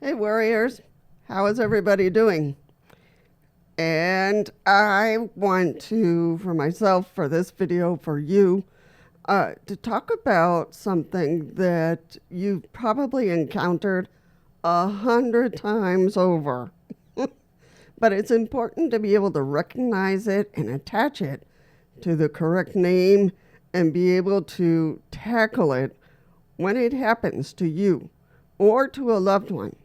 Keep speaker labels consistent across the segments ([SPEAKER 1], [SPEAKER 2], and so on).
[SPEAKER 1] Hey warriors, how is everybody doing? And I want to, for myself, for this video, for you, to talk about something that you've probably encountered 100 times over. But it's important to be able to recognize it and attach it to the correct name and be able to tackle it when it happens to you or to a loved one.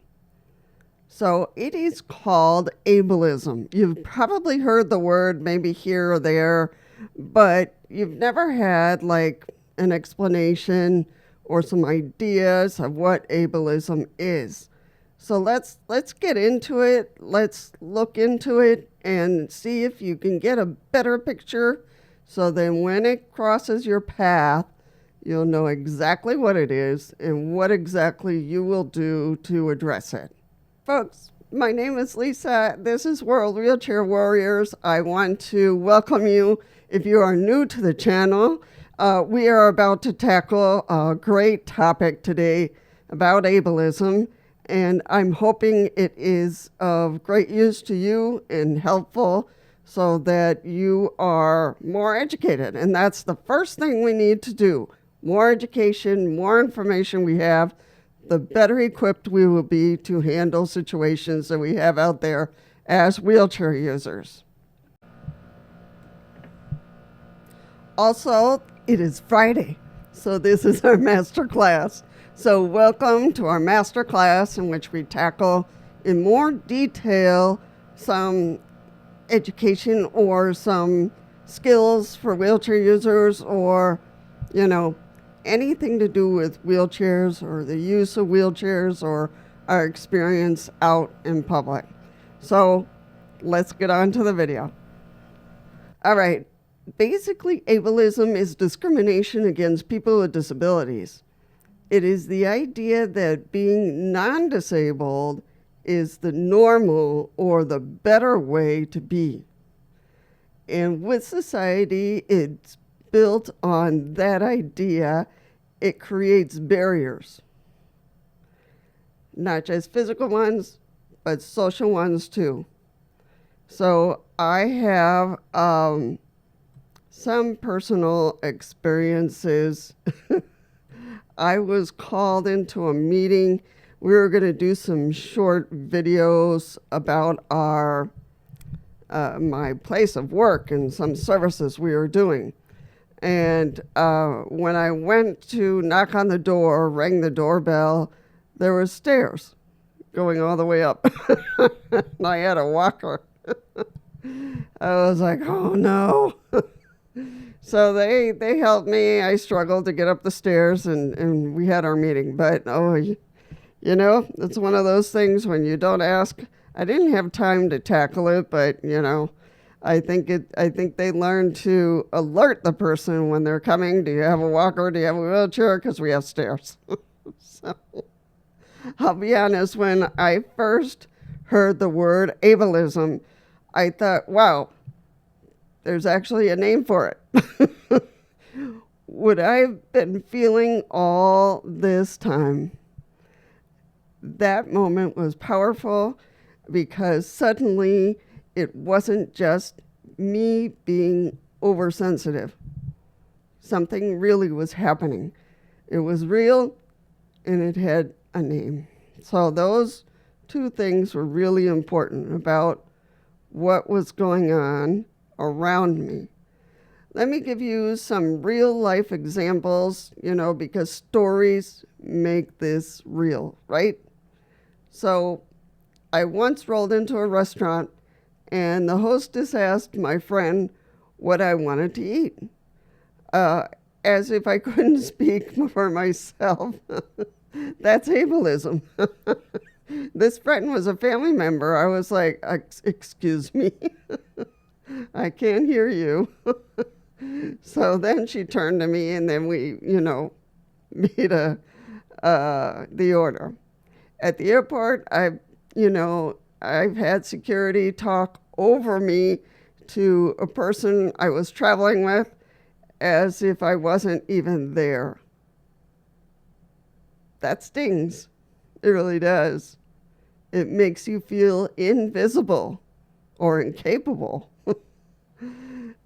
[SPEAKER 1] So it is called ableism. You've probably heard the word maybe here or there, but you've never had like an explanation or some ideas of what ableism is. So let's get into it. Let's look into it and see if you can get a better picture so then when it crosses your path, you'll know exactly what it is and what exactly you will do to address it. Folks, my name is Lisa. This is World Wheelchair Warriors. I want to welcome you if you are new to the channel. We are about to tackle a great topic today about ableism, and I'm hoping it is of great use to you and helpful so that you are more educated. And that's the first thing we need to do. More education, more information we have, the better equipped we will be to handle situations that we have out there as wheelchair users. Also, it is Friday, so this is our master class. So welcome to our master class in which we tackle in more detail some education or some skills for wheelchair users or, anything to do with wheelchairs or the use of wheelchairs or our experience out in public. So let's get on to the video. All right. Basically, ableism is discrimination against people with disabilities. It is the idea that being non-disabled is the normal or the better way to be. And with society, it's built on that idea. It creates barriers, not just physical ones, but social ones too. So I have some personal experiences. I was called into a meeting. We were going to do some short videos about our my place of work and some services we were doing. And when I went to knock on the door, rang the doorbell, there were stairs going all the way up. And I had a walker. I was like, oh no. So they helped me. I struggled to get up the stairs and we had our meeting. But it's one of those things when you don't ask. I didn't have time to tackle it, but I think they learn to alert the person when they're coming. Do you have a walker? Do you have a wheelchair? Because we have stairs. So I'll be honest, when I first heard the word ableism, I thought, wow, there's actually a name for it. What I've been feeling all this time, that moment was powerful because suddenly it wasn't just me being oversensitive. Something really was happening. It was real and it had a name. So those two things were really important about what was going on around me. Let me give you some real life examples, because stories make this real, right? So I once rolled into a restaurant and the hostess asked my friend what I wanted to eat, as if I couldn't speak for myself. That's ableism. This friend was a family member. I was like, excuse me, I can't hear you. So then she turned to me and then we, made the order. At the airport, I've had security talk over me to a person I was traveling with as if I wasn't even there. That stings. It really does. It makes you feel invisible or incapable.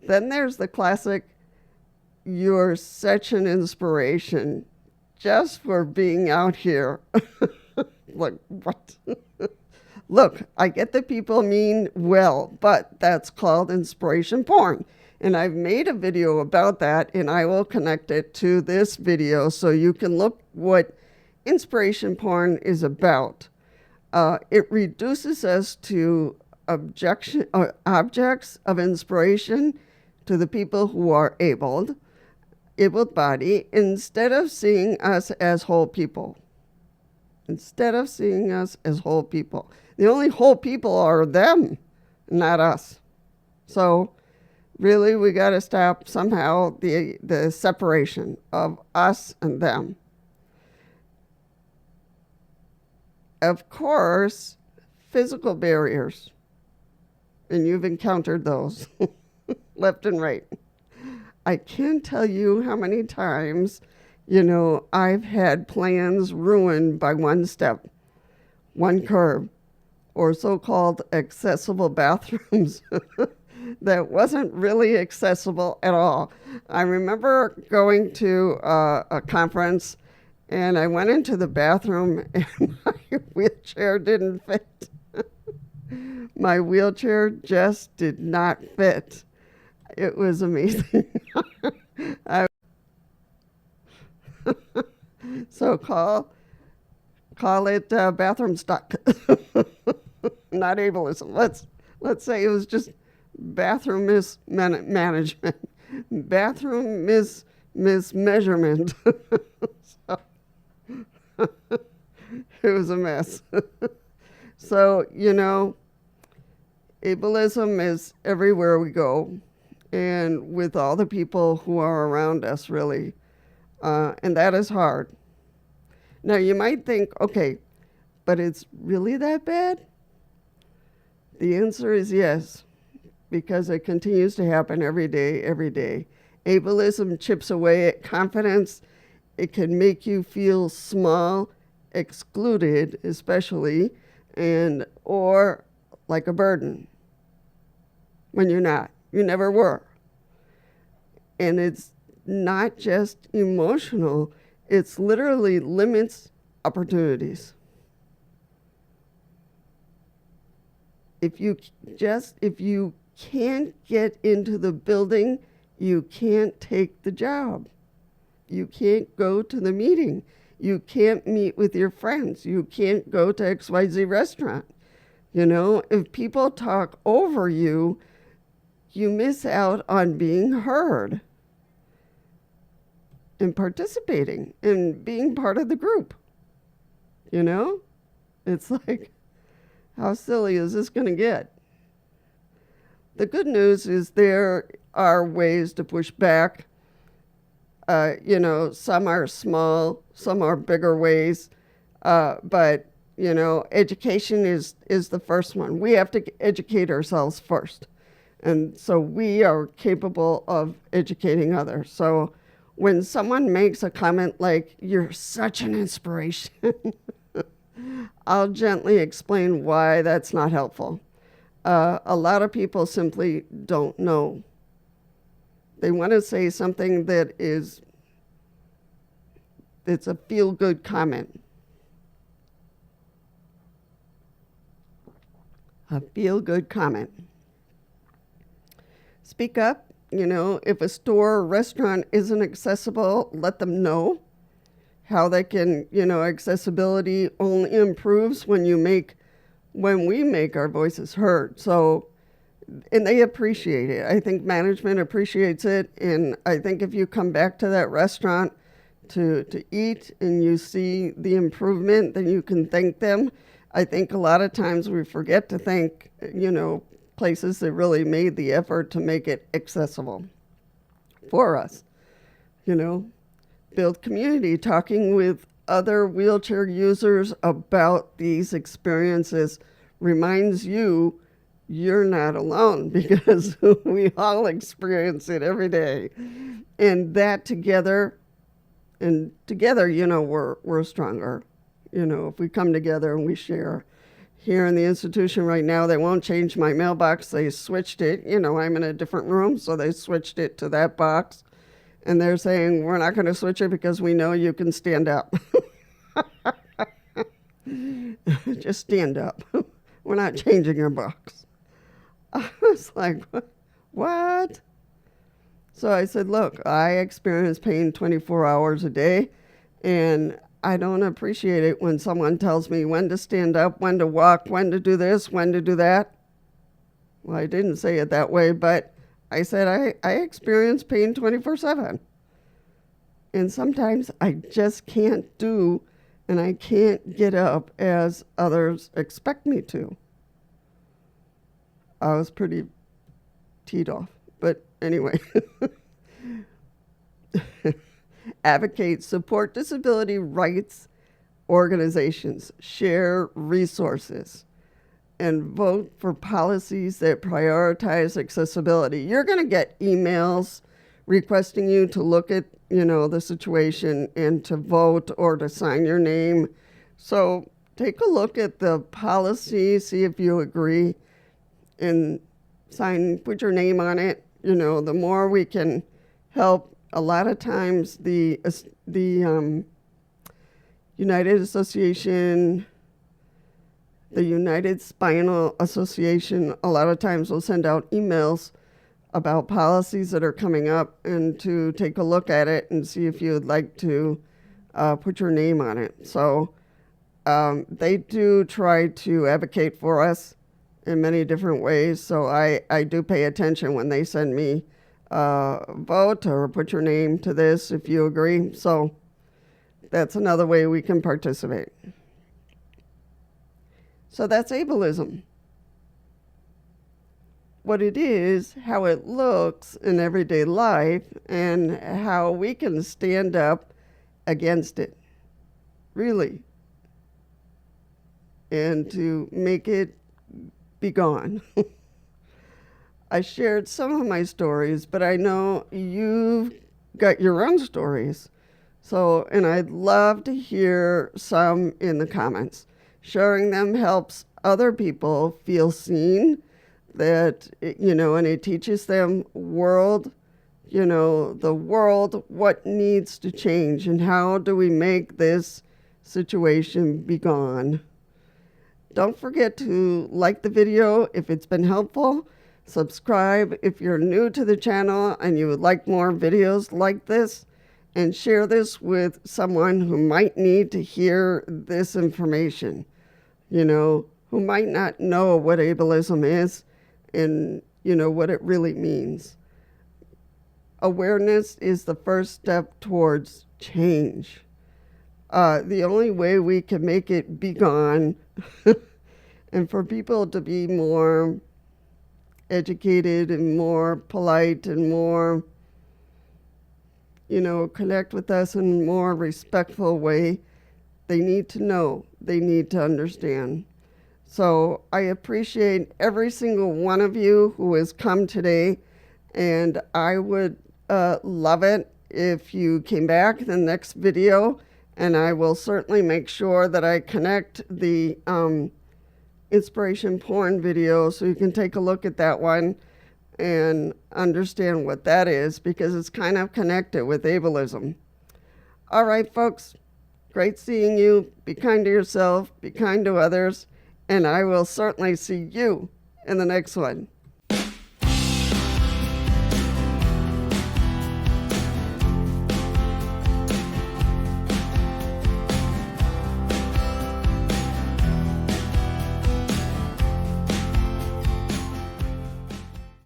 [SPEAKER 1] Then there's the classic, you're such an inspiration just for being out here. Like, what? Look, I get that people mean well, but that's called inspiration porn. And I've made a video about that, and I will connect it to this video so you can look what inspiration porn is about. It reduces us to objects of inspiration to the people who are able body, instead of seeing us as whole people. Instead of seeing us as whole people. The only whole people are them, not us. So really, we got to stop somehow the separation of us and them. Of course, physical barriers, and you've encountered those left and right. I can't tell you how many times, I've had plans ruined by one step, one curb, or so-called accessible bathrooms that wasn't really accessible at all. I remember going to a conference, and I went into the bathroom, and my wheelchair didn't fit. My wheelchair just did not fit. It was amazing. So call it bathroom stuck, not ableism. Let's say it was just bathroom mismanagement, bathroom mismeasurement. So it was a mess. So ableism is everywhere we go, and with all the people who are around us, really. And that is hard. Now, you might think, okay, but it's really that bad? The answer is yes, because it continues to happen every day, every day. Ableism chips away at confidence. It can make you feel small, excluded, especially, or like a burden when you're not. You never were. And it's not just emotional, it's literally limits opportunities. If you can't get into the building, you can't take the job. You can't go to the meeting. You can't meet with your friends. You can't go to XYZ restaurant. If people talk over you, you miss out on being heard and participating and being part of the group. It's like, how silly is this going to get? The good news is there are ways to push back. Some are small, some are bigger ways, but education is the first one. We have to educate ourselves first. And so we are capable of educating others. So when someone makes a comment like, you're such an inspiration, I'll gently explain why that's not helpful. A lot of people simply don't know. They want to say something it's a feel-good comment. A feel-good comment. Speak up. If a store or restaurant isn't accessible, let them know how they can, accessibility only improves when we make our voices heard. So, and they appreciate it. I think management appreciates it. And I think if you come back to that restaurant to eat and you see the improvement, then you can thank them. I think a lot of times we forget to thank, places that really made the effort to make it accessible for us. Build community, talking with other wheelchair users about these experiences reminds you you're not alone, because we all experience it every day. And that together, we're stronger. If we come together and we share, here in the institution right now, they won't change my mailbox. They switched it. You know, I'm in a different room, so they switched it to that box. And they're saying, we're not going to switch it because we know you can stand up. Just stand up. We're not changing your box. I was like, what? So I said, look, I experience pain 24 hours a day, and I don't appreciate it when someone tells me when to stand up, when to walk, when to do this, when to do that. Well, I didn't say it that way, but I said I experience pain 24/7. And sometimes I just can't do, and I can't get up as others expect me to. I was pretty teed off, but anyway. Advocate, support disability rights organizations, share resources, and vote for policies that prioritize accessibility. You're going to get emails requesting you to look at, the situation and to vote or to sign your name. So take a look at the policy, see if you agree, and put your name on it. The more we can help. A lot of times the United Spinal Association, a lot of times will send out emails about policies that are coming up and to take a look at it and see if you would like to put your name on it. So they do try to advocate for us in many different ways. So I do pay attention when they send me vote or put your name to this if you agree. So that's another way we can participate. So that's ableism. What it is, how it looks in everyday life, and how we can stand up against it, really, and to make it be gone. I shared some of my stories, but I know you've got your own stories. So, and I'd love to hear some in the comments. Sharing them helps other people feel seen, that, and it teaches them the world, what needs to change and how do we make this situation be gone. Don't forget to like the video if it's been helpful. Subscribe if you're new to the channel and you would like more videos like this, and share this with someone who might need to hear this information, who might not know what ableism is and, what it really means. Awareness is the first step towards change. The only way we can make it be gone and for people to be more educated and more polite and more, connect with us in a more respectful way, they need to know, they need to understand. So I appreciate every single one of you who has come today, and I would love it if you came back in the next video, and I will certainly make sure that I connect the inspiration porn video so you can take a look at that one and understand what that is, because it's kind of connected with ableism. All right, folks, great seeing you. Be kind to yourself, be kind to others, and I will certainly see you in the next one.